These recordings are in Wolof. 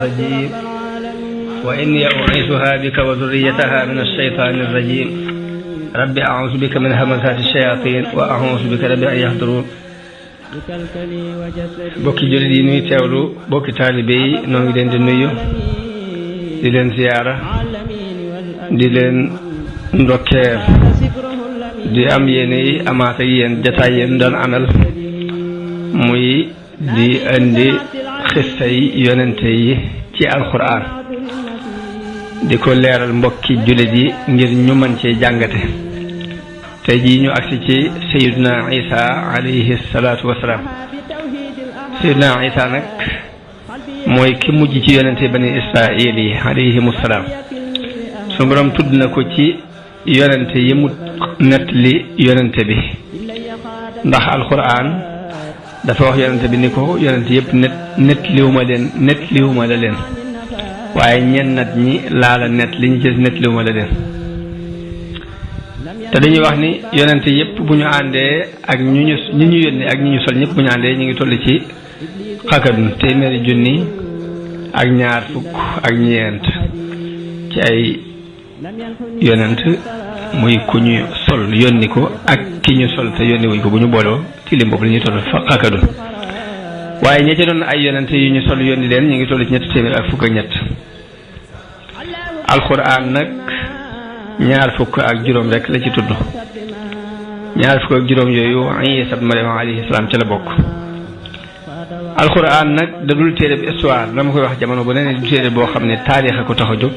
الرجيم وإني أعيذها بك وذريتها من الشيطان الرجيم رب أعوذ بك من همزات الشياطين وأعوذ بك رب أن يحضرون bokki jullit yi nuy teewlu bokki taalibe yi noo ngi leen di nuyu di leen ziyaara di leen ndokkeel di am yéene yi amaat ak yéen jataay yéen doon amal muy di indi xissa yi yonente yi ci alquran di ko leeral mbokki jullit yi ngir ñu mën cee jàngate tey jii ñu agsi ci Seydina Isa alayhi salaatu wasalaam Seydina Isa nag mooy ki mujj ci yonente bani Israil yi alayhimu salaam su borom tudd na ko ci yonente yi mu nettali yonente bi ndax alquran dafa wax yonente bi ni ko yonente yëpp nettaliwuma la leen waaye ñenn nat ñi laala nett li ñu ci nettaliwuma la leen te dañuy wax ni yonente yëpp bu ñu àndee ak ñi ñu yónni ak ñi ñu sol ñëpp bu ñu àndee ñu ngi toll ci xakadun téeméeri junni ak ñaar fukk ak ñeent ci ay yonent muy ku ñu sol yónni ko ak ki ñu sol te yónni wuñ ko bu ñu booloo ci lim boobu la ñuy toll xakadun waaye ñi ci doon ay yonente yu ñu sol yónni leen ñu ngi toll ci ñetti téeméer ak fukk ak ñett alquran nag ñaar fukk ak juróom rek la ci tudd ñaar fukk ak juróom yooyu Isa ibn Maryam alayhi salaam ca la bokk alquran nag da dul téere bi histoire dama koy wax jamono bu ne du téere boo xam ne taarix a ko tax a jóg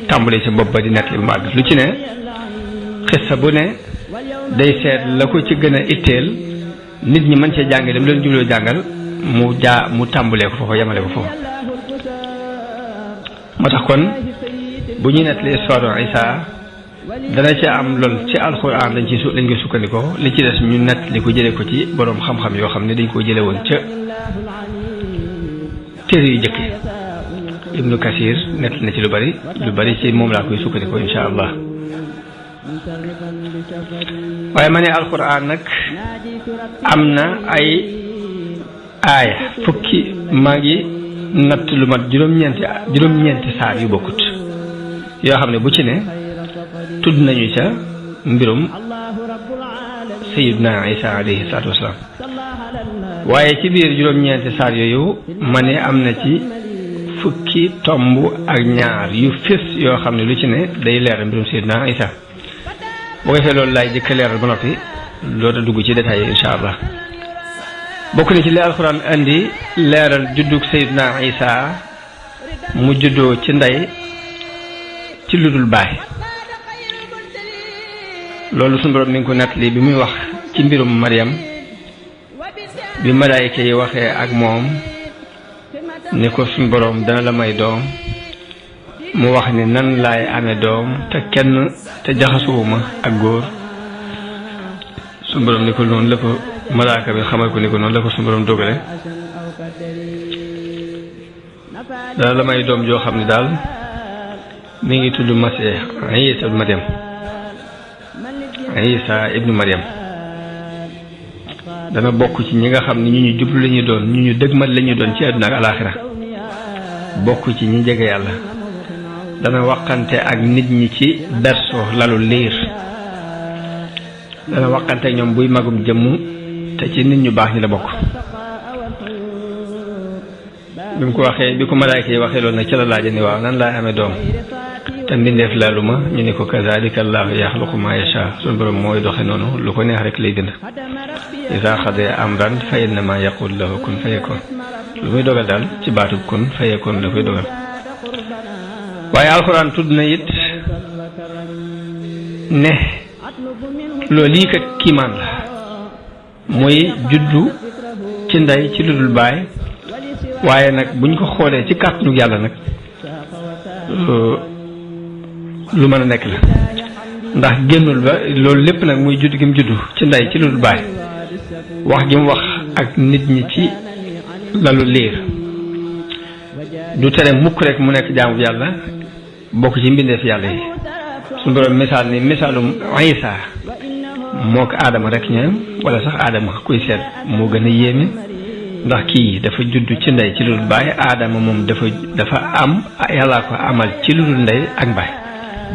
tàmbalee ci bopp ba di nekk li mu àgg lu ci ne xissa bu ne day seet la ko ci gën a itteel nit ñi mën cee jàngale dem leen jubloo jàngal mu tàmbalee ko foofu yemale ko foofu moo tax kon bu ñuy nettali histoire Isa dana ci am lool ci alxuraan lañ koy sukkandikoo li ci des ñu nettali ko jëlee ko ci boroom xam-xam yoo xam ne dañ ko jële woon ca téere yu jëkk Ibnu Kasir nettali na ci lu bari ci moom laa koy sukkandikoo insha allah waaye ma ne alxuraan nag am na ay aaya fukki maa ngi natt lu mat juróom-ñeenti saar yu bokkut yoo xam ne bu ci ne tudd nañu ca mbirum Sayyidina Isa alayhi salaatu wasalaam waaye ci biir juróom-ñeenti saar yooyu ma ne am na ci fukki tomb ak ñaar yu fés yoo xam ne lu ci ne day leeral mbirum Sayyidina Isa boo ko defee loolu laay jëkk leeral ba noppi loolu dugg ci détails yi insha allah bokk na ci li alxuraan indi leeral juddug Sayyidina Isa mu juddoo ci ndey ci ludul baay loolu suñu borom mi ngi ko nettali bi muy wax ci mbirum Maryam bi malaayika yi waxee ak moom ni ko suñu borom dana la may doom mu wax ni nan laay amee doom te jaxasuwuma ak góor suñu borom ni ko noonu la ko malaaka bi xamal ko ni ko noonu la ko suñu borom dogale dana la may doom joo xam ne daal mi ngi tudd Masiix Isa ibnu Maryam dana bokk ci ñi nga xam ne ñu jublu la ñu doon ñu dëgmal la ñu doon ci àdduna ak alaaxira bokk ci ñi jege yàlla dana waxante ak nit ñi ci berso lalu liir dana waxante ak ñoom buy magum jëmm te ci nit ñu baax ñi la bokk bi mu ko waxee bi ko malaayka yi waxee loolu nag ca la laaja ni waaw nan laa amee doom te mbindeef laalu ma ñu ne ko kazalika allahu yaxluqu ma yasha suñu borom mooy doxe noonu lu ko neex rek lay bind isa xadee amran fa innama yaqul lahu kun fayakun lu muy dogal daal ci baatub kun fayakun la koy dogal waaye alxuraan tudd na it ne loolu lii kat kiimaan la muy juddu ci ndey ci ludul baay waaye nag buñ ko xoolee ci kàttanu yàlla nag lu mën a nekk la ndax génnul ba loolu lépp nag muy judd gi mu juddu ci ndey ci ludul baay wax gi mu wax ak nit ñi ci lalu liir du tere mukk rek mu nekk jaamu yàlla bokk ci mbindeef yàlla yi suñu borom misaal ni misaalum Isa moo ko aadama rek ñoom wala sax aadama kuy seet moo gën a yéeme ndax kii dafa judd ci ndey ci lu dul baay aadama moom dafa am yàllaa ko amal ci lu dul ndey ak baay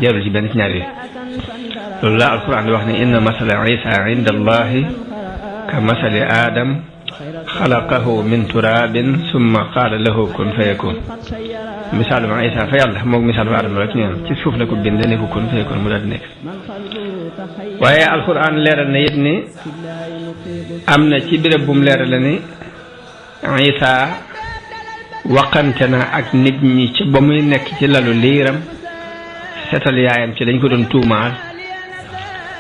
jarul ci benn ci ñaar yooyu loolu la alquran di wax ni inna masala isa inda allahi ka masali adam xalaqahu min turabin summa qaala lahu kun fayakun misaalum isa fa yàlla moog misaalum aadama rek ñoom ci suuf la ko bind ne ko kun fayakun mu daal di nekk waaye alquran leeral na it ni am na ci béréb bu mu leeral la ni isa waqante na ak nit ñi ci ba muy nekk ci lalu liiram setal yaayam ci dañ ko doon tuumaal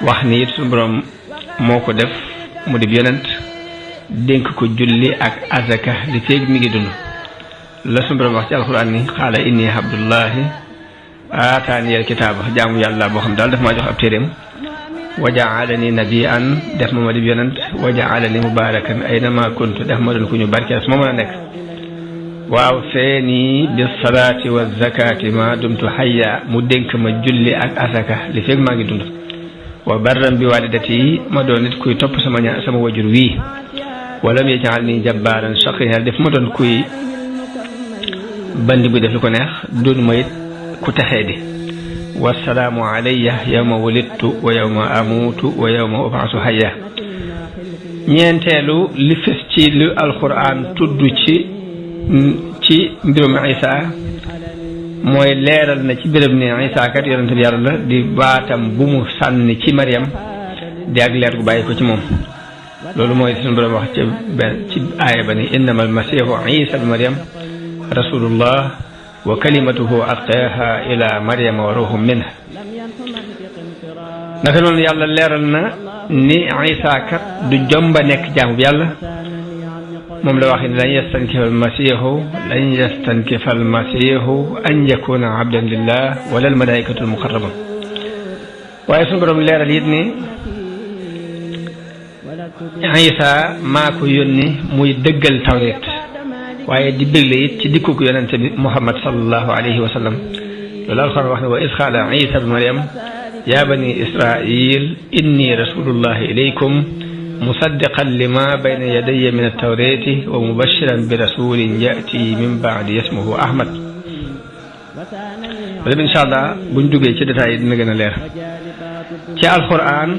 wax ni it suñu borom moo ko def mu di yonent dénk ko julli ak azaka li feeg mi ngi dund la suñu borom wax ci alquran ni xaala inni abdullahi aataani al kitaaba jaamu yàlla boo xam daal daf maa jox ab téeréem wa jaalani nabiyan def ma di yonent wa jaalani mubarakan aynama kuntu def ma doon ku ñu barkeel su ma mën a nekk waaw feeni bis salaati wa zakati ma dumtu hayya mu dénk ma julli ak azaka li feeg maa ngi dund wa barram bi walidati ma doon nit kuy topp sama wajur wii walam yaj'alni jabbaaran shaqiyyan def ma doon kuy bandi bu def li ko neex doon ma it ku texee di wassalaamu alayya yawma wulidtu wa yawma amuutu wa yawma ub'asu hayya ñeenteelu li fes ci lu alquran tudd ci mbirum isa mooy leeral na ci béréb ne isa kat yonent bi yàlla la di baatam bu mu sànni ci Maryam di ak leer gu bàyyi ko ci moom loolu mooy suñu borom wax ci aaya ba ni innama almasihu isa bi Maryam rasulullah wa kalimatuhu alqaaha ila Maryama wa ruhum minha naka noonu yàlla leeral na ni isa kat du jomba nekk jaamu bi yàlla moom la wax ni lan yastankifa almasihu an yakuna abdan lillah wala almalaikatu almuqarrabun waaye suñu borom leeral it ni isa maa ko yónni muy dëggal tawreet waaye di bégle it ci dikkuk yonente bi muhammad sallallahu alayhi wa sallam loolu alxuraan wax ne wa is qaala isa bi maryam ya bani israil inni rasulullahi ilaykum musaddiqan lima bayna yadayya min at-tawrati wa mubashiran bi rasulin yati min ba'di ismuhu ahmad wala insha allah buñ duggee ci détails yi dina gën a leer ci alquran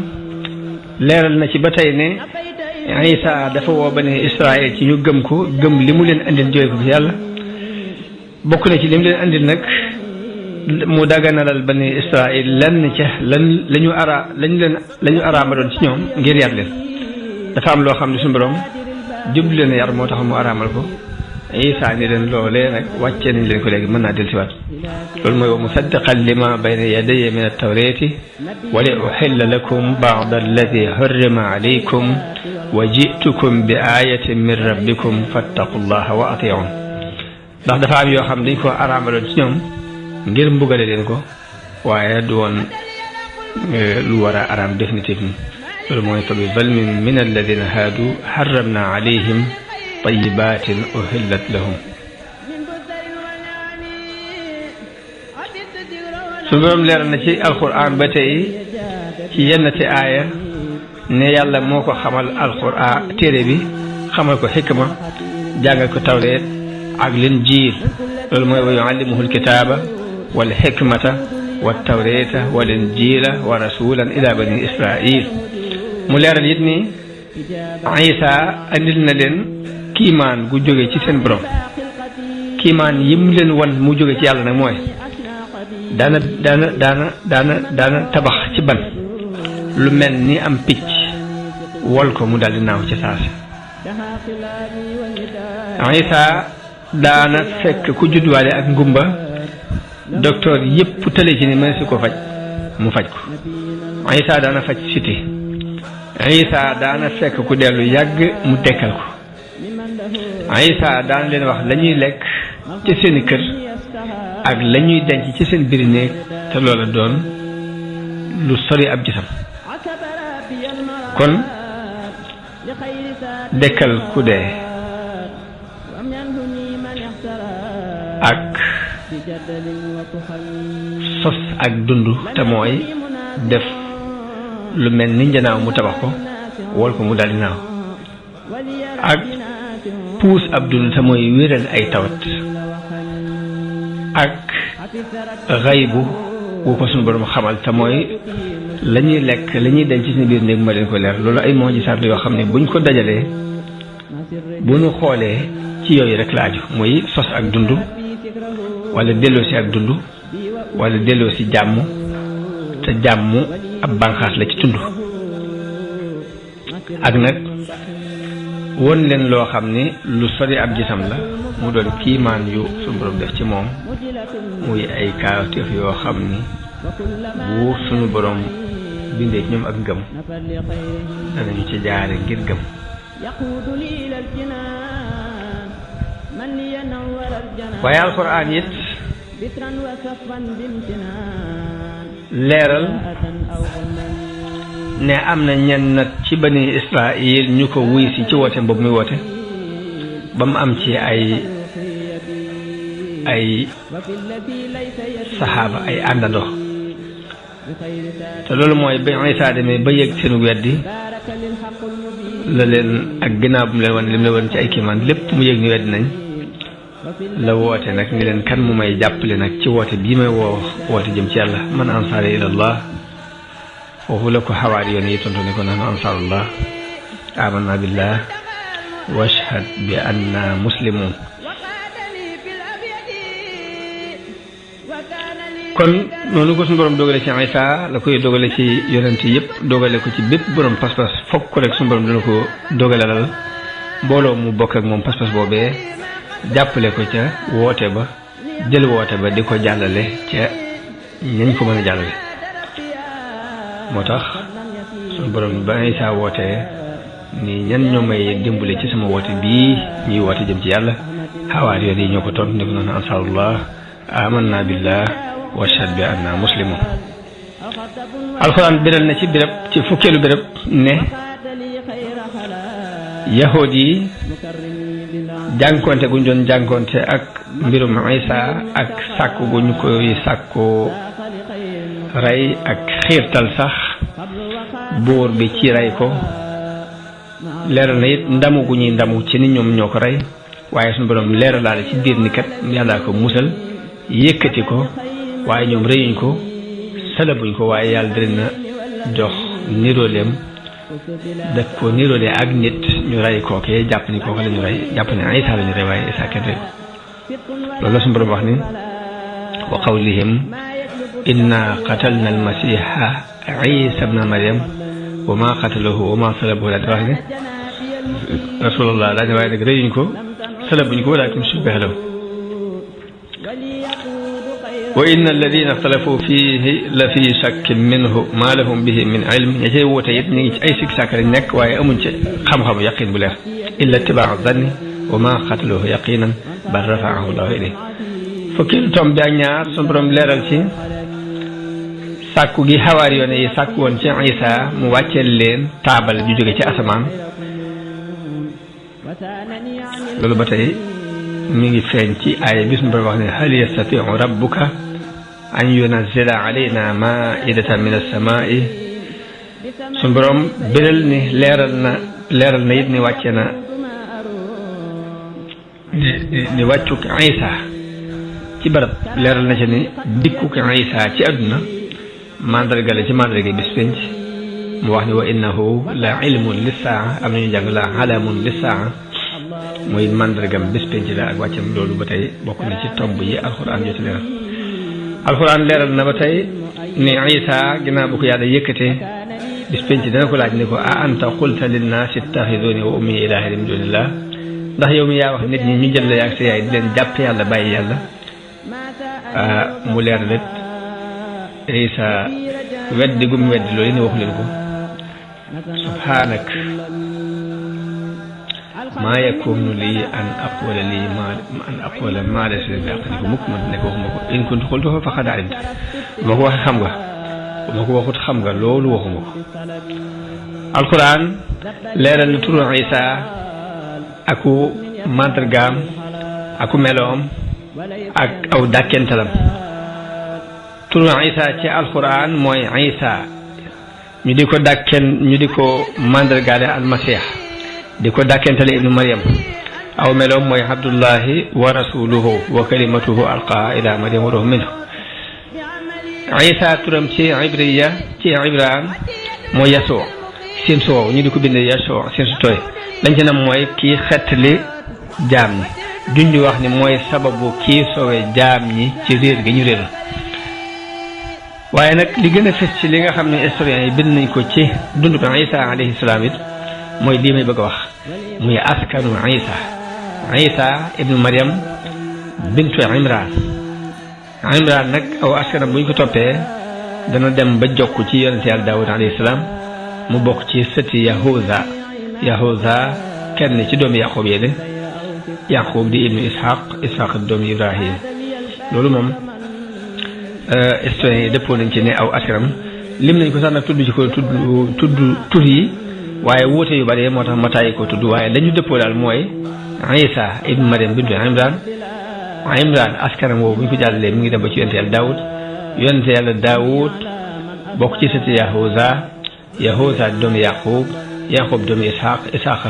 leeral na ci ba tey ne isa dafa woo bani israil ci ñu gëm ko gëm li mu leen andil jóge ko fi yàlla bokk na ci li mu leen andil nag mu daganalal bani israil lenn ca lañu araamaloon ci ñoom ngir yar leen dafa am loo xam ne suñu borom jublu leen yar moo tax mu araamal ko isa ni leen loolee nag wàccee nañ leen ko léegi mën naa dellusiwaat loolu mooy wa musaddiqan lima bayna yadayya min at-tawrati wa li uhilla lakum ba'da alladi hurrima alaykum wa ji'tukum bi ayatin min rabbikum fattaqullaha wa ati'un ndax dafa am yoo xam dañ ko araamaloon ci ñoom ngir mbugale leen ko waaye du woon lu war a araam définitivement loolu mooy fa bi zulmin min alladina haadu harramna alayhim tayyibatin uhillat lahum su borom leeral na ci alquran ba tey ci yenn ci aaya ne yàlla moo ko xamal alquran téere bi xamal ko xikma jàngal ko tawreet ak linjiil loolu mooy wa yuallimuhu alkitaaba wal xikmata wat tawreeta wal injiila wa rasulan ila bani israil mu leeral it ni isa andil na leen kiimaan gu jóge ci seen borom kiimaan yi mu leen wan mu jóge ci yàlla nag mooy daana tabax ci ban lu mel ni am picc wol ko mu daldi naaw ci saasi isa daana fekk ku judduwaale ak ngumba docteur yépp tële ci ni mënees ko faj mu faj ko isa daana faj siti isa daana fekk ku dellu yàgg mu dekkal ko isa daan leen wax la ñuy lekk ci seeni kër ak la ñuy denc ci seen biir néeg te loola doon lu sori ab gisam kon dekkal ku dee ak sos ak dund te mooy def lu mel ni njanaaw mu tabax ko wol ko mu daldi naaw ak puus ab dund te mooy wéral ay tawat ak xaybu bu ko suñu borom xamal te mooy la ñuy lekk la ñuy denc ci biir néeg ma leen ko leer loolu ay mujisaat la yoo xam ne buñ ko dajalee bu ñu xoolee ci yooyu rek la aju muy sos ak dund wala delloo si ak dund wala delloo si jàmm te jàmm ab bànqaas la ci tund ak nag won leen loo xam ni lu sori ab gisam la mu doon kiimaan yu suñu borom def ci moom muy ay kaawteef yoo xam ni bu suñu borom bindee ci ñoom ak ngëm danañu ci jaare ngir gëm waaye alxuraan it leeral ne am na ñenn nag ci bani Israël ñu ko wuy si ci woote boobu muy woote ba mu am ci ay saxaaba ay àndandoo te loolu mooy ba Isaa demee ba yëg seenu weddi la leen ak ginnaaw bu mu leen wan lim la woon ci ay kiimaan lépp mu yëg ni weddi nañ la woote nag ni leen kan mu may jàppale nag ci woote bii may woote jëm ci yàlla man ansaari ilallah foofu la ko xawaari yoon yi tontu ni ko nahnu ansaarullah amanna billah washhad bi anna muslimun kon noonu ko suñu borom dogale ci Isaa la koy dogale ci yonent yëpp dogale ko ci bépp borom pas-pas fokk ko rek suñu borom dina ko dogalalal mbooloo mu bokk ak moom pas-pas boobee jàppale ko ca woote ba jël woote ba di ko jàllale ca ñañ ko mën a jàllale moo tax suñu borom ba Isaa wootee ni ñan ñoo may dimbale ci sama woote bii ñuy woote jëm ci yàlla xawaar yoon yi ñoo ko tontu ni ko noonu ansaarullah amanna billah washhad bi anna muslimun alxuraan biral na ci béréb ci fukkeelu béréb ne yahood yi jànkonte guñ doon jànkonte ak mbirum Isaa ak sàkku guñ koy sàkku rey ak xiirtal sax buur bi ci rey ko leeral na it ndamu gu ñuy ndamu ci ni ñoom ñoo ko rey waaye suñu borom leeralaale ci biir ni kat yàllaa ko musal yëkkati ko waaye ñoom rëyuñ ko salabuñ ko waaye yàlla dina jox nirooleem daf ko niroole ak nit ñu rey kookee jàpp ni kooke la ñu rey jàpp ne Isaa la ñu rey waaye Isaa kenn rey loolu la suñu borom wax ni wa qawlihim inna qatalna almasiha Isa ibna Maryam wa ma qataluhu wa ma salabuhu daal di wax ne rasulullah daa ne waaye nag rëyuñ ko salabuñ ko walaakin shubbiha lahu wa inna alladina ixtalafu fihi la fi shakkin minhu ma lahum bihi min ilm ña cay woote it ñu ngi ci ay sikk sàkk lañ nekk waaye amuñ ci xam-xamu yaqin bu leer illa itibaa zanni wa ma qataluhu yaqinan bal rafaahu llahu ilayhi fukki tom bi ak ñaar sunu borom leeral ci sàkku gi xawaari yoone yi sàkku woon ci Isaa mu wàcceel leen taabal ju jóge ci asamaan loolu ba tey mi ngi feeñ ci aaya bi sunu borom wax ne hal yastatiu rabbuka an yunazzila alayna maidatan min as-samaa'i sunu borom biral ni leeral na it ni wàcce na ni wàccuk Isaa ci barab leeral na ci ni dikkuk Isaa ci àdduna mandarga la ci mandarga bis penc mu wax ni wa innahu la ilmun lissaa am nañu jàng la alamun lissaa mooy mandargam bis penc la ak wàccam loolu ba tey bokk na ci tomb yi alxuraan joti leeral alxuraan leeral na ba tey ni Isaa ginnaaw bu ko yàlla yëkkatee bis penc dana ko laaj ni ko a anta qulta linnaasi ittaxiduuni wa ummi ilaahayni min duunillah ndax yow mi yaa wax nit ñi ñu jël la ak sa yaay di leen jàpp yàlla bàyyi yàlla mu leer let Isaa weddi gum weddi loolu ni waxu leen ko subhaanak maa yakunu lii an aqula maa laysa li bihaqqin ko mukk man ne ko waxuma ko in kuntu qultuhu faqad alimta bu ma ko waxee xam nga bu ma ko waxut xam nga loolu waxuma ko alquran leeral na turu Isaa aku mandargaam aku meloom ak aw dàkkentalam turu Isaa ci alquran mooy Isaa ñu di ko dàkken ñu di ko mandargaale almasih di ko dàkkentale ibnu Maryam aw meloom mooy abdullahi wa rasuluhu wa kalimatuhu alqaa ila maryam wa ruuhun minhu. Isa turam ci ibriya ci ibraan mooy yasoo seen soow ñu di ko bind yasoo seen su tooy lañ ci nam mooy kii xettali jaam ñi junj wax ni mooy sababu kii sowe jaam ñi ci réer gi ñu réer. waaye nag li gën a fës ci li nga xam ne historiens yi bind nañ ko ci dundu bi Isa alayhi salaam it mooy lii may bëgg a wax muy askanu Isa ibnu Maryam bintu Imran nag aw askanam bu ñu ko toppee dana dem ba jokk ci yonente yàlla Daawud alayhi salaam mu bokk ci sëti Yahuza kenn ci doomi Yaqub yi Yaqub di ibnu Ishaq di doomi Ibrahim. loolu moom historiens yi dëppoo nañ ci ne aw askanam lim nañ ko sax nag tudd ci ko tudd tur yi waaye wuute yu bari moo tax ma tàyyi ko tudd waaye lañu dëppoo daal mooy Isa ibn Maryam bintu Imran askanam woowu bu ñu ko jàllalee mi ngi dem ba ci yonente yàlla Daawud bokk ci sëti Yahuza di doomi Yaqub doomi Ishaq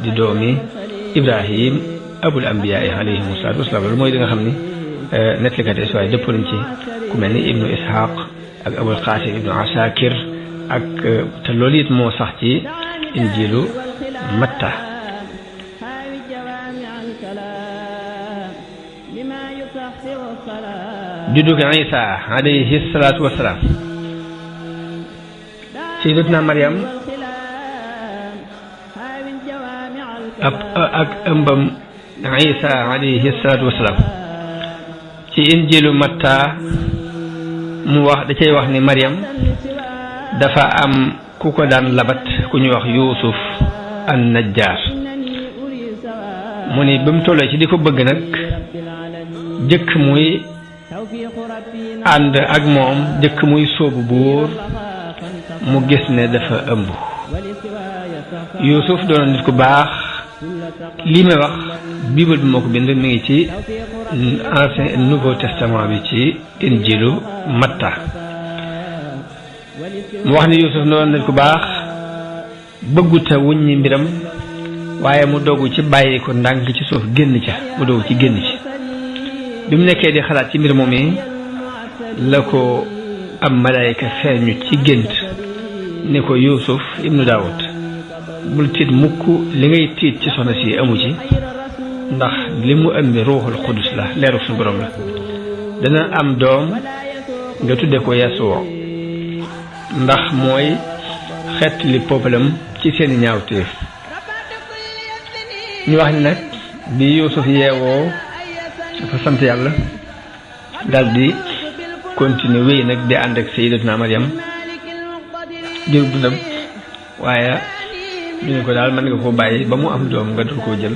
di doomi Ibrahim abul anbiyaa alayhimu salaatu wasalaam. loolu mooy li nga xam ni nettalikat yi waaye dëppoo nañ ci ku mel ni ibnu Ishaq ak abul Qasim ibnu Asakir ak te loolu it moo sax ci injilu Matta. juddug Isa alayhi salaatu wasalaam. sayyidatuna Maryam ak ëmbam Isa alayhi salaatu wasalaam ci injilu Matta mu wax da cay wax ni Maryam dafa am ku ko daan labat ku ñuy wax Yuusuf an Najjaar mu ni ba mu tollee ci di ko bëgg nag jëkk muy ànd ak moom jëkk muy sóobu bu wóor mu gis ne dafa ëmb. Yuusuf doon nit ku baax lii may wax bible bi moo ko bind mi ngi ci ancien nouveau testament bi ci injilu Matta mu wax ni Yuusuf doon nit ku baax bëgguta wuññi mbiram waaye mu dogu ci bàyyi ko ndànk ci suuf génn ca mu dogu ci génn ci bi mu nekkee di xalaat ci mbir moom yi la ko am malaayika feeñu ci gént ni ko Yuusuf ibnu Daawud bul tiit mukk li ngay tiit ci soxna si amu ci ndax li mu ëmbi ruuxul xudus la leeru suñu borom la dana am doom nga tudde ko Yasuwa ndax mooy xeet li peuplem ci seeni ñaawteef. ñu wax ni nag bi Yuusuf yeewoo dafa sant yàlla daldi continuer wéy nag di ànd ak sayyidatuna Maryam jël dundam waaye ñu ne ko daal mën nga koo bàyyi ba mu am doom nga dul koo jël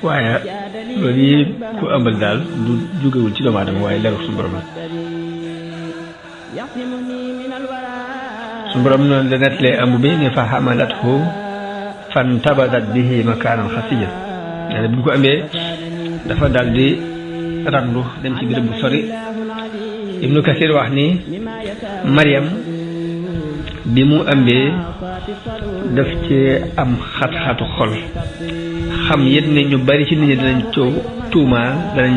waaye loolu yi ku ëmbal daal du jógewul ci doomu aadama waaye leeru suñu borom la. suñu borom noonu la nettalee ëmb bi ni fa hamalathu fantabadat bihi makaanan xasiyyan nee na bi ñu ko ëmbee dafa daal di randu dem ci béréb bu sori. Ibnu Kasir wax ni Maryam bi mu ëmbee daf ci am xat-xatu xol xam yit ne ñu bari ci nit ñi danañ tuumaal danañ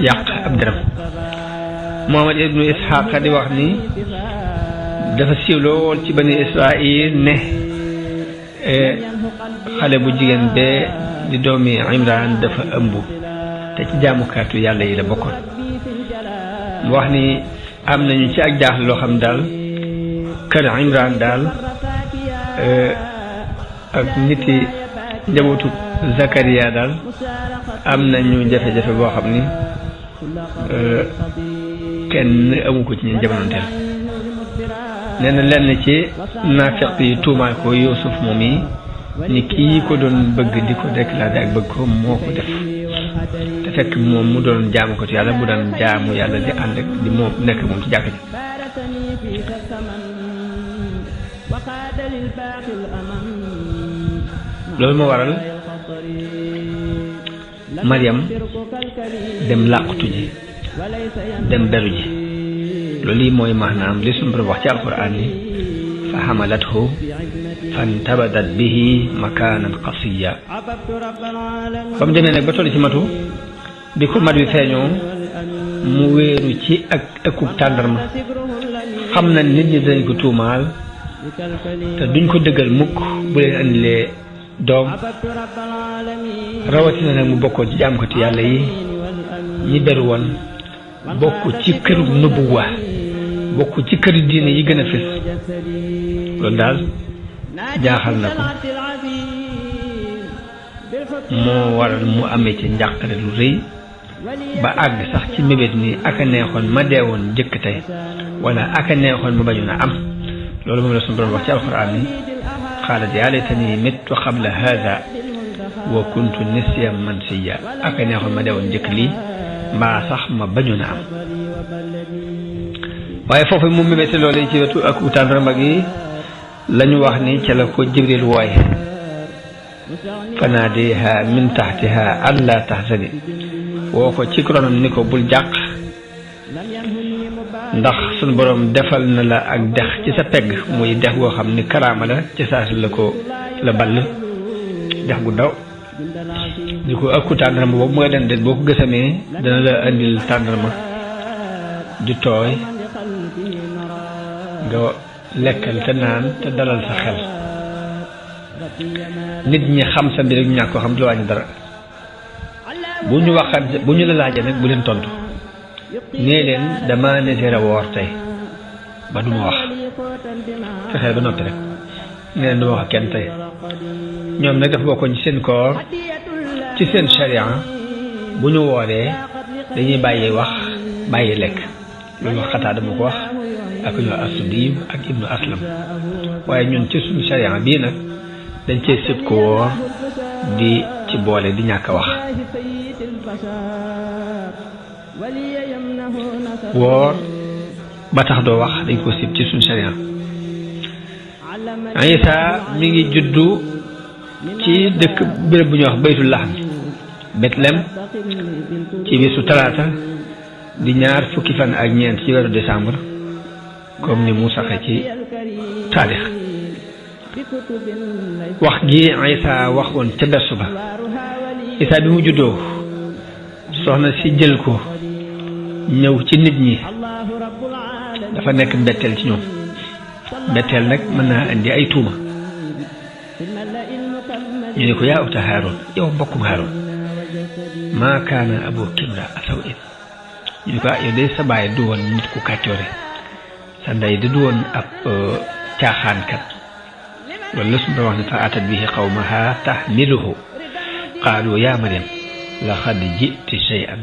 yàq ab deram. Muhammad ibnu Ishaq di wax ni dafa siiw lool ci bani Israil ne xale bu jigéen bee di doomi Imran dafa ëmb te ci jaamukaatu yàlla yi la bokkoon. mu wax ni am nañu ci ak jaaxle loo xam daal kër Imran daal ak niti njabootu Zakariya daal am nañu jafe-jafe boo xam ni kenn amu ko ci ñi jamonoonteel. nee na lenn ci naafiq yi tuumaal ko Yuusuf moom yi ni kii ko doon bëgg di ko déclaré ak bëgg ko moo ko def te fekk moom mu doon jaamu ko ci yàlla bu daan jaamu yàlla di ànd ak di moom nekk moom ci jàkk ji. loolu moo waral Maryam dem làqutu ji dem beru ji loolu yi mooy maanaam li suñu borom wax ci alxuraan ni fa xamalathu fantabadat bihi makaanan qasiya ba mu demee nag ba toll ci matu bi ko mat wi feeñoo mu wéeru ci ak ëkkub tàndarma xam na nit ñi dañ ko tuumaal te duñ ko dëggal mukk bu leen andilee doom rawatina nag mu bokkoon ci jaamkati yàlla yi ñi beru woon bokk ci këru nubuwa bokk ci këru diine yi gën a fës loolu daal jaaxal na ko moo waral mu amee ci njàqare lu rëy ba àgg sax ci mébét ni aka neexoon ma deewoon jëkk tey wala aka neexoon ma bañoon a am loolu moom la suñu borom wax ci alxuraan ni xaalat yaa laytanii mittu qabla haada wa kuntu nisyan mansiya aka neexoon ma deewoon jëkk lii mbaa sax ma bañoon a am waaye foofu mu mébéte loolu ci wetu ak tàndarma gi lañu wax ni ca la ko Jibril wooye fanaadiha min taxtiha alla tahzani woo ko ci ronam ni ko bul jàq ndax sunu borom defal na la ak dex ci sa pegg muy dex goo xam ni karaama la ci saasi la ko la ball dex gu daw di ko ëkku tàndarma boobu mooy den det boo ko gësamee dana la andil tàndarma ju tooy nga lekkal te naan te dalal sa xel nit ñi xam sa mbir ak ñu ñàkk ko xam du la wàññi dara bu ñu waxat bu ñu la laajee nag bu leen tontu nee leen dama neteer a woor tey ba du ma wax fexeel ba noppi rek nee leen du ma wax kenn tey ñoom nag dafa bokkoon ci seen koor ci seen sharia bu ñu wooree dañuy bàyyi wax bàyyi lekk loolu wax xataa dama ko wax ak ñoo As-Suddi ak Ibnu Aslam waaye ñun ci suñu sharia bii nag dañ cee sëb ko woor di ci boole di ñàkk a wax woor ba tax doo wax dañ ko sib ci suñu sharia Isa mi ngi juddu ci dëkk béréb bu ñuy wax Baytul Lahm Bethléem ci bisu talaata di ñaar fukki fan ak ñeent ci weeru décembre comme ni mu saxe ci taarix wax gi Isa waxoon ca bersu ba Isa bi mu juddoo soxna si jël ko ñëw ci nit ñi dafa nekk mbetteel ci ñoom mbetteel nag mën naa indi ay tuuma ñu ne ko yaa uta Haaroon yow mbokkum Haaroon maa kaana abuki imra'a saw'in ñu ne ko yow de sa baay du woon nit ku kàccoore sa ndey di du woon ab caaxaankat loolu la suñu wax ne fa atat bihi qawmaha tahmiluhu qaalu yaa Maryam laqad ji'ti shay'an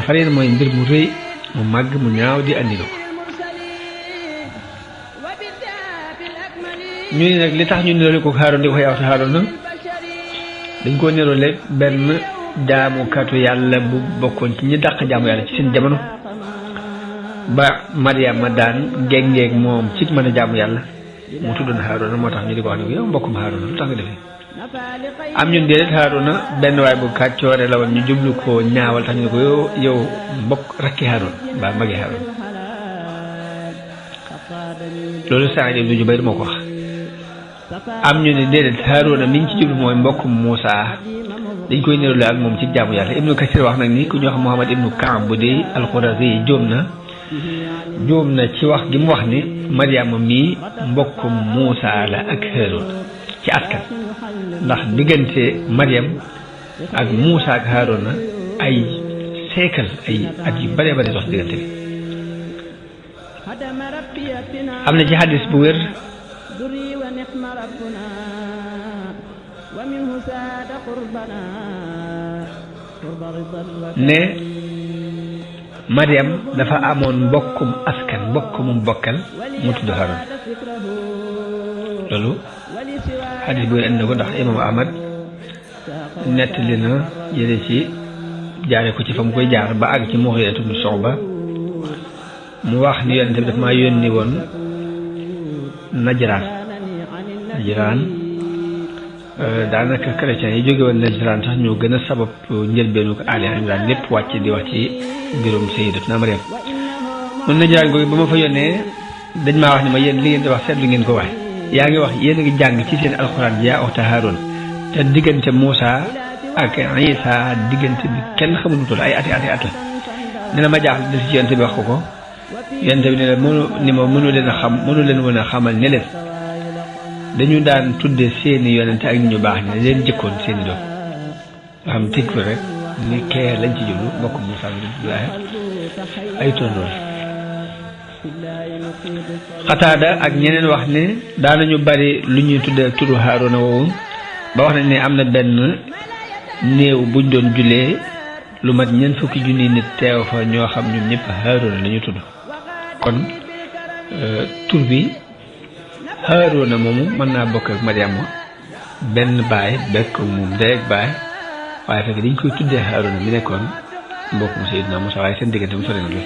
fariyan mooy mbir mu rëy mu màgg mu ñaaw di andi ko ñu ne nag li tax ñu niroole ko Haaroon di ko yaw ta Haaroon nag dañ koo niroole benn jaamukatu yàlla bu bokkoon ci ñi dàq jaamu yàlla ci seen jamono ba Maryama daan géngeeg moom ci mën a jaamu yàlla mu tuddoon Haaroona moo tax ñu di ko wax ne yow mbokkum Haaroona lu tax nga defee am ñun déedéet Haaroona benn waay bu kàccoore la woon ñu jublu ko ñaawal tax ñu ne ko yow mbokk rakki Haaroon mbaa magi Haaroon loolu Saïd ibn Jubayr moo ko wax am ñu ne déedéet Haaroona mi ñu ci jublu mooy mbokkum Muusaa dañ koy niroole ak moom ci jaamu yàlla Ibnu Kasir wax nag ni ku ñu wax Muhammad ibnu Kaab bu dee al-Qurazi jóom na ci wax gi mu wax ni Maryama mii mbokkum Muusaa la ak Haaroon ci askan ndax diggante Maryam ak Muusaa ak Haaroona ay siècle ay at yu bare bare dox diggante bi am na ci xadis bu wér ne Maryam dafa amoon mbokkum askan mbokkumum bokkal mu tudd Haaroon loolu xadis bu wér andi na ko ndax imam Ahmad nettali na jële ci jaare ko ci fa mu koy jaar ba àgg ci Mughira ibn Shu'ba mu wax ni yonente bi daf maa yónni woon Najraan daanaka chrétiens yi jóge woon Najraan sax ñoo gën a sabab njëlbeenu ko Ali Imran lépp wàcc di wax ci mbirum Sayyidatuna Maryam mun Najraan googu ba ma fa yónnee dañ maa wax ni ma yéen li ngeen di wax seetlu ngeen ko waxe yaa ngi wax yéen a ngi jàng ci seen alxuraan yaa uxta Haaroon te diggante Muusa ak Isa diggante bi kenn xamul lu toll ay ati at la ne la ma jaaxle del ci yonent bi wax ko yonent bi ne la mënu leen a xam mënu leen woon a xamal ne leen dañu daan tudde seeni yonent ak ñu baax ne leen jëkkoon seeni doom nga xam tëj ko rek ni kee lañ ci jublu mbokk Muusa bi Ibrahima ay tondool Xataada ak ñeneen wax ne daanañu bari lu ñuy tuddee turu Haaruna woowu ba wax nañ ne am na benn néew buñ doon jullee lu mat ñeent fukki junni nit teew fa ñoo xam ñoom ñëpp Haaruna la ñu tudd kon tur bi Haaruna moomu mën naa bokk ak Mariama benn baay bekk moom ndey ak baay waaye fekk dañ koy tuddee Haaruna mi nekkoon mbokk mu Seydina Musaa waaye seen diggante mu sore na lool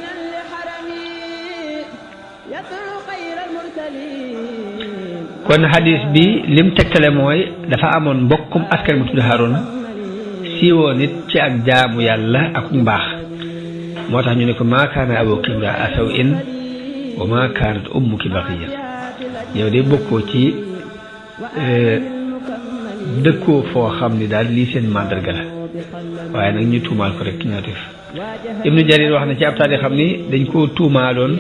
kon hadis bi lim tegtale mooy dafa amoon mbokkum askan mu tudd Haaruna siiwoo nit ci ak jaamu yàlla ak mbaax moo tax ñu ne ko maa kaana abuki imra'a saw'in wa maa kaanat ummuki baghiya yow de bokkoo ci dëkkoo foo xam ni daal lii seen màndarga la waaye nag ñu tuumaal ko rek ñoo def Ibnu Jarir wax na ci ab taarix xam ni dañ koo tuumaaloon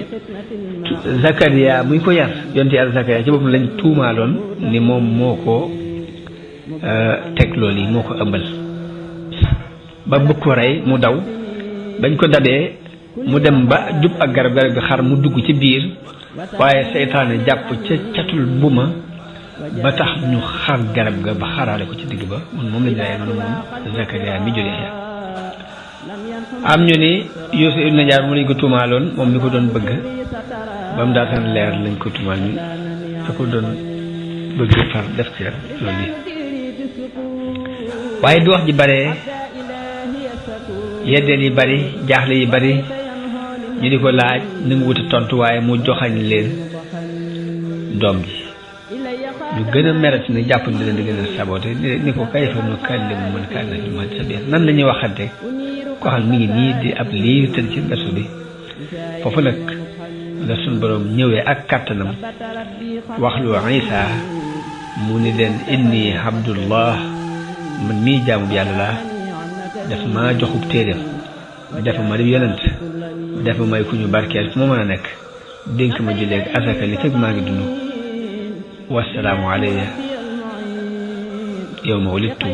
Zakariya muy ko yar yonte yàlla Zakariya ci boppam lañ tuumaaloon ni moom moo ko teg loolu yi moo ko ëmbal ba bëgg ko rey mu daw bañ ko dabee mu dem ba jub ak garab gi xar mu dugg ci biir waaye seytaane jàpp ca catul buma ba tax ñu xar garab ga ba xaraale ko ci digg ba moom lañu rey noonu moom Zakariya mi jur Yaxya am ñu ni Yuusuf ibn Najaar moom lañ ko tuumaaloon moom mi ko doon bëgg ba mu daataan leer lañ ko tuumaal ni da ko doon bëgg far def ci loolu yi waaye du wax ji bare yeddeel yi bari jaaxle yi bari ñu di ko laaj nangu wuta tontu waaye mu joxañ leen doom ji ñu gën a merati ne jàpp ni leen di gën a saboté ni ko kayfa nukallimu man kaana fil mahdi sabiyyan nan la ñuy waxante koo xam mi ngi nii di ab liir tëdd ci berso bi foofu nag la suñ borom ñëwee ak kàttanam wax lu Isa mu ni leen inni abdullah man mii jaamu bi yàlla laa dafa maa joxub téeréem dafa ma di yonent dafa may ku ñu barkeel fu ma mën a nekk dénk ma julleeg asaka li fekk maa ngi dund wasalaamu alayya yawma wulidtu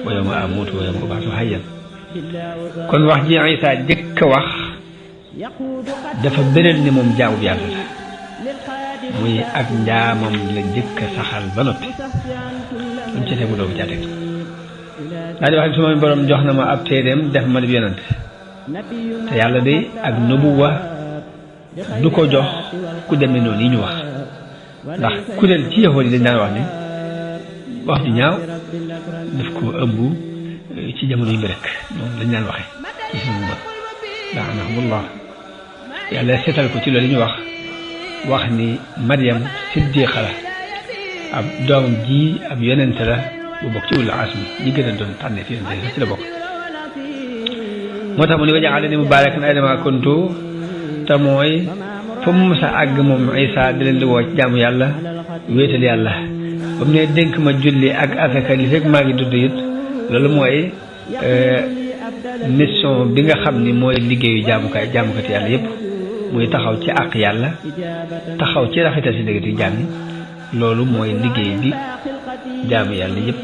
wa yawma amuutu wa yawma ub'athu hayyan kon wax ji Isa jëkk a wax dafa beneen ni moom jaamu bi yàlla la muy ak njaamam la jëkk a saxal ba noppi luñ ci tegu doogu caa teg daa di wax ne suma borom jox na ma ab téeréem def ma di yonent te yàlla de ak nubuwa du ko jox ku demee noonu yi ñu wax ndax ku leen ci yahood yi dañ daan wax ni wax ju ñaaw daf ko ëmb ci jamono yi bi rek moom lañ daan waxe ci suñu mbër laanahumullah yàlla seetal ko ci loolu ñu wax ni Maryam siddiqa la ab doomam ji ab yonente la bu bokk ci ulul azmi ñi gën a doon tànne fi yonente ci la bokk moo tax mu ni waja'alani mubaarakan aynama kuntu te mooy fa mu mës a àgg moom Isa di leen di woo ci jaamu yàlla wéetal yàlla ba mu ne dénk ma julli ak asaka li fekk maa ngi dudd it loolu mooy mission bi nga xam ni mooy liggéeyu jaamukati yàlla yépp muy taxaw ci àq yàlla taxaw ci rafetal si diggante jaam yi loolu mooy liggéey bi jaamu yàlla yépp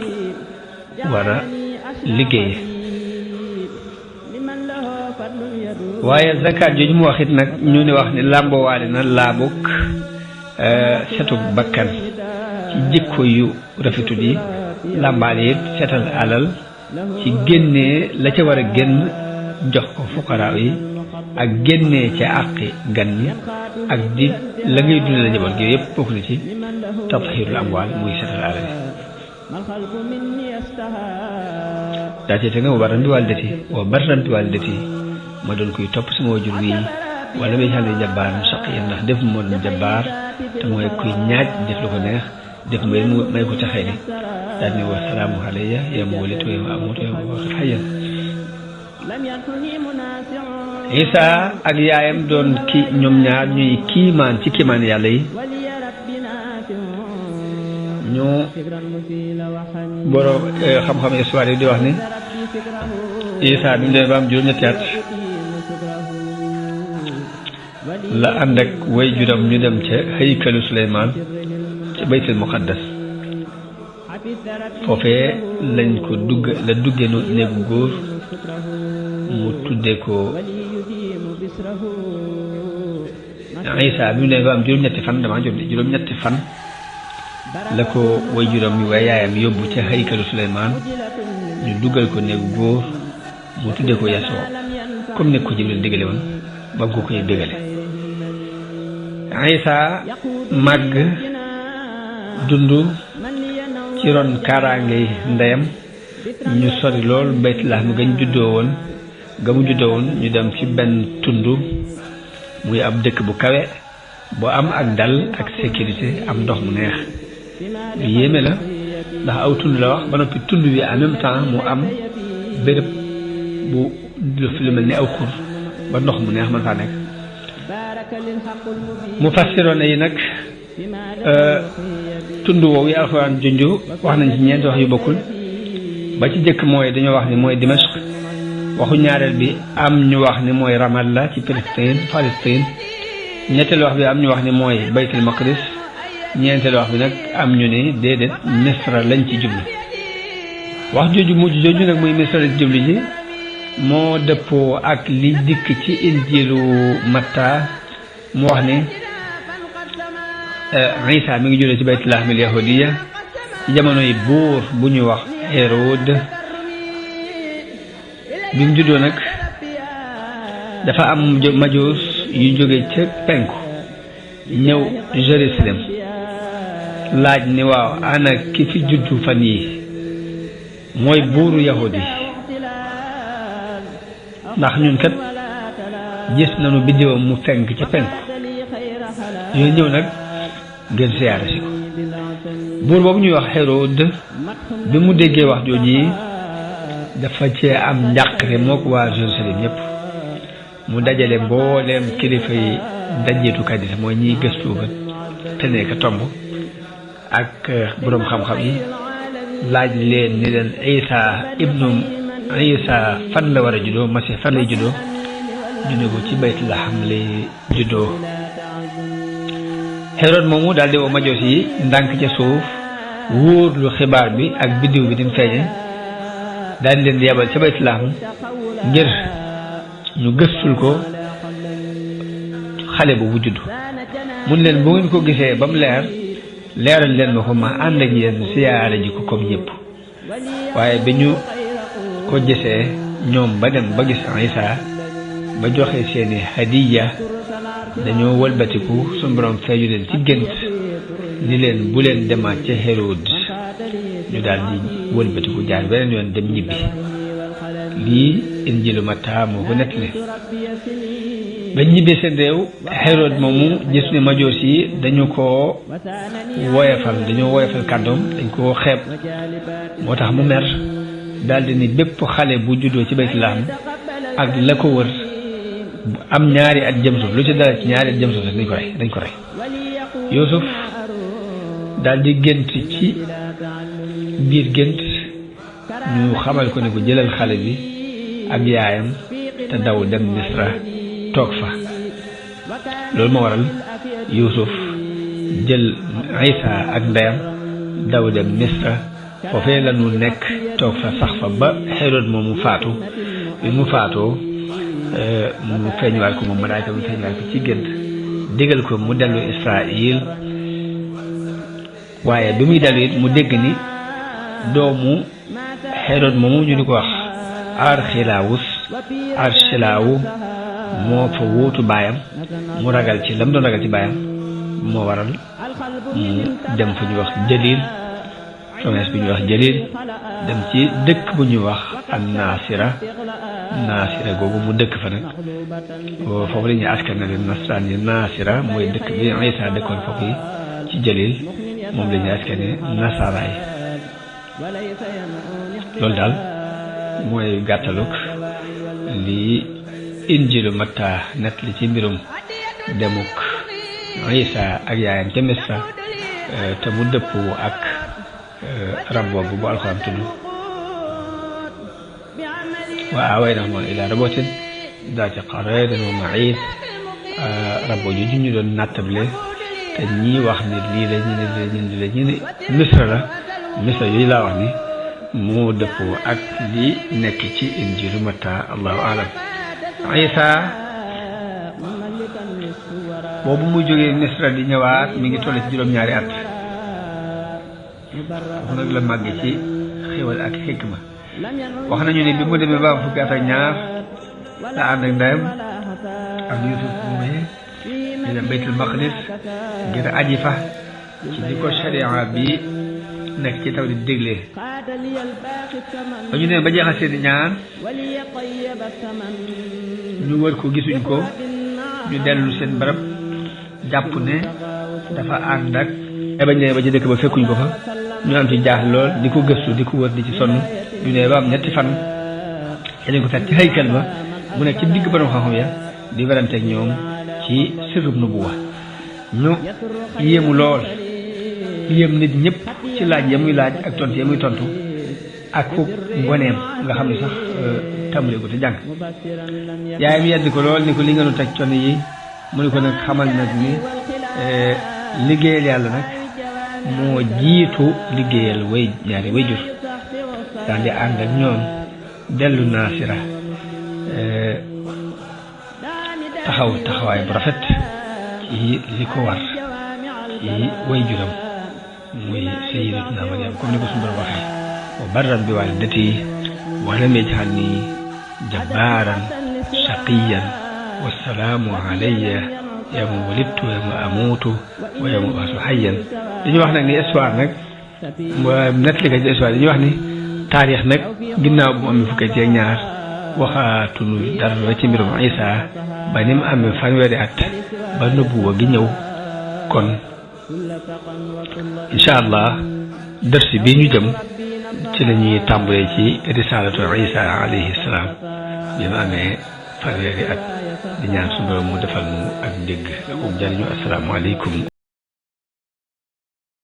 war a liggéeye waaye zakat jooju mu wax it nag ñu ni wax ni làmboowaale na laabuk setuk bakkan ci jikko yu rafetul yi làmbaale it setal alal ci génnee la ca war a génn jox ko fuqaraaw yi ak génnee ca àqi gan ñi ak di la ngay dundee la njaboot gi yëpp bokk na ci tathiirul amwaal muy setal alal yi daa ci te nga wa barran bi waalidati ma doon koy topp sama wajur wi wala may xale jabbaar mu saq yéen ndax def moo doon jabbaar te mooy kuy ñaaj def lu ko neex def may ko taxee ni daal ni wa salaamu alayya yawma wulidtu wa yawma amuutu wa yawma ub'athu hayyan Isa ak yaayam doon ñoom ñaar ñuy kiimaan ci kiimaan yàlla yi ñu borom xam-xam histoire yi di wax ni Isa bi mu demee ba am juróom-ñetti at la ànd ak way juram ñu dem ca haykalu Suleymaan ca baytul muqaddas foofee lañ ko dugge néegu góor mu tudde ko Isa bi mu demee ba am juróom-ñetti fan damaa jot juróom-ñetti fan la ko way juram yi waaye yaayam yóbbu ca haykalu Suleymaan ñu duggal ko néegu góor mu tudde ko Yasoo comme ne ko Jibril dégale woon ba ko koy dégale Isa màgg dund ci ron kaaraange ndeyam ñu sori lool Baytulaaham ga mu juddoo woon ñu dem ci benn tund muy ab dëkk bu kawe bu am ak dal ak sécurité am ndox mu neex lu yéeme la ndax aw tund la wax ba noppi tund wi en même temps mu am béréb bu lu mel ni aw xur ba ndox mu neex man faa nekk mu fassiroon yi nag tund woowu yi alxuraan junju wax nañ ci ñeenti wax yu bokkul ba ci jëkk mooy dañoo wax ni mooy Dimashq waxu ñaareel bi am ñu wax ni mooy Ramallah ci Palestine ñetteelu wax bi am ñu wax ni mooy Baytul Maqdis ñeenteelu wax bi nag am ñu ni déedéet Misra lañ ci jublu wax jooju mujj jooju nag muy Misra lañ ci jublu ji moo dëppoo ak li dikk ci injiilu Matta mu wax ni Isa mi ngi juddoo ci Baytulaaham al-Yahudiya ci jamono yi buur bu ñu wax Hérode bi mu juddoo nag dafa am majuus yu jóge ca penku ñëw Jérusalem laaj ni waaw ana ki fi juddu fan yi mooy buuru yahudi ndax ñun kat gis nañu biddiwam mu fenk ca penku yooyu ñëw nag ngeen siyaare si ko buur boobu ñuy wax Hérode bi mu déggee wax jooji dafa cee am njàqare mook waa Jérusalem ñëpp mu dajale mbooleem kilifa yi dajeetukat yi mooy ñiy gëstu ba te nekk tomb ak boroom xam-xam yi laaj leen ni leen Isa fan la war a juddoo Masiix fan lay juddoo ñu ne ko ci Baytulaaham lay juddoo Hérode moomu daal di woo majoos yi ndànk ca suuf wóor lu xibaar bi ak biddiw bi di mu feeñe daal di leen di yabal ca Baytulaaham ngir ñu gëstul ko xale boobu juddu mun leen bu ngeen ko gisee ba mu leeral leen ma ko ma ànd ak yéen siyaare ji ko comme ñëpp waaye bi ñu ko gisee ñoom ba dem ba gis Isa ba joxe seeni hadiya dañoo wëlbatiku suñu borom feeñu leen ci gént ni leen bu leen demaat ca Hérode ñu daal di wëlbatiku jaar beneen yoon dem ñibbi lii injiilu Matta moo ko nettali ba ñibbee seen réew Hérode moomu gis ne majoos yi dañoo woyefal kàddoom dañ koo xeeb moo tax mu mer daldi ni bépp xale bu juddoo ci Baytulaaham ak la ko wër am ñaari at jëm suuf lu ci dara ci ñaari at jëm suuf dañ ko rey Yuusuf daldi gént ci biir gént ñu xamal ko ne ko jëlal xale bi ak yaayam te daw dem Misra toog fa loolu moo waral Yuusuf jël Isa ak ndeyam daw dem Misra foofee la ñu nekk toog fa sax fa ba Hérode moomu faatu bi mu faatoo mu feeñuwaat ko moom malaaka mu feeñuwaat ko ci gént digal ko mu dellu Israël waaye bi muy dellu it mu dégg ni doomu Hérode moomu ñu di ko wax Archelawu moo fa wuutu baayam mu ragal ci lam doon ragal ci baayam moo waral mu dem fu ñuy wax Jalil promesse bu ñuy wax Jalil dem ci dëkk bu ñuy wax an Naasira googu mu dëkk fa nag foofu la ñuy askanale nasraan yi Naasira mooy dëkk bi Isa dëkkoon foofu yi ci Jalil moom la ñuy askane nasara yi loolu daal mooy gàttaluk li injilu Matta nett li ci mbirum demuk Isa ak yaayam ca Misra te mu dëppoo ak rab boobu bu alxuraan tudd wa aawaynahum ilaa rabwatin zaati qaraarin wa ma'iin rab boobu ñu doon nattable te ñii wax ni lii la ñu ne Misra la Misra yooyu laa wax ni moo dëppoo ak li nekk ci injilu Matta allahu alam. Isa boobu muy jógee Misra di ñëwaat mi ngi toll ci juróom-ñaari at foofu nag la màgg ci xéwal ak xikma. wax nañu ne bi mu demee ba am fukki at ak ñaar la ànd ak ndeyam ak Yusuf moomee ñu dem Baytul Maqdis ngir aji fa ci di ko sharia bi nekk ci taw di dégle. ba ñu ne ba jeexal seeni ñaan ñu wër ko gisuñ ko ñu dellu seen barab jàpp ne dafa ànd ak bañ ne ba ci dëkk ba fekkuñ ko fa ñu am ci jaax lool di ko gëstu di ko wër di ci sonn ñu ne ba am ñetti fan dañ ko fekk ci haykal ba mu nekk ci digg borom xam-xam ya di werante ak ñoom ci sirrub nubuwa ñu yéemu lool yéem nit ñëpp ci laaj ya muy laaj ak tontu ya muy tontu ak foof ngoneem nga xam ne sax tàmbalee ko te jàng yaayam yedd ko lool ni ko li nga nu teg coono yi mu ne ko nag xamal nag ni liggéeyal yàlla nag moo jiitu liggéeyal ñaari wayjur daal di ànd ak ñoom dellu Naasira taxawaay bu rafet ci li ko war ci wayjuram muy sayyidatuna Maryam comme ni ko suñu borom waxee wa barran bi waalidati wa lam yaj'alni jabbaaran shaqiyyan wassalaamu alayya yawma wulidtu wa yawma amuutu wa yawma ub'athu hayyan. dañuy wax nag ni histoire nag nettali ka ci histoire dañuy wax ni taarix nag ginnaaw bu mu amee fukki at ak ñaar waxaatuñu dara ci mbirum Isa ba ni mu amee fanweeri at ba nubuwa gi ñëw. kon incha allah dërsi bi ñu jëm ci la ñuy tàmbalee ci risalatu Isa alayhi salaam bi mu amee fanweeri at di ñaan suñu borom mu defal mu ak dégg ak jariñu asalaamaaleykum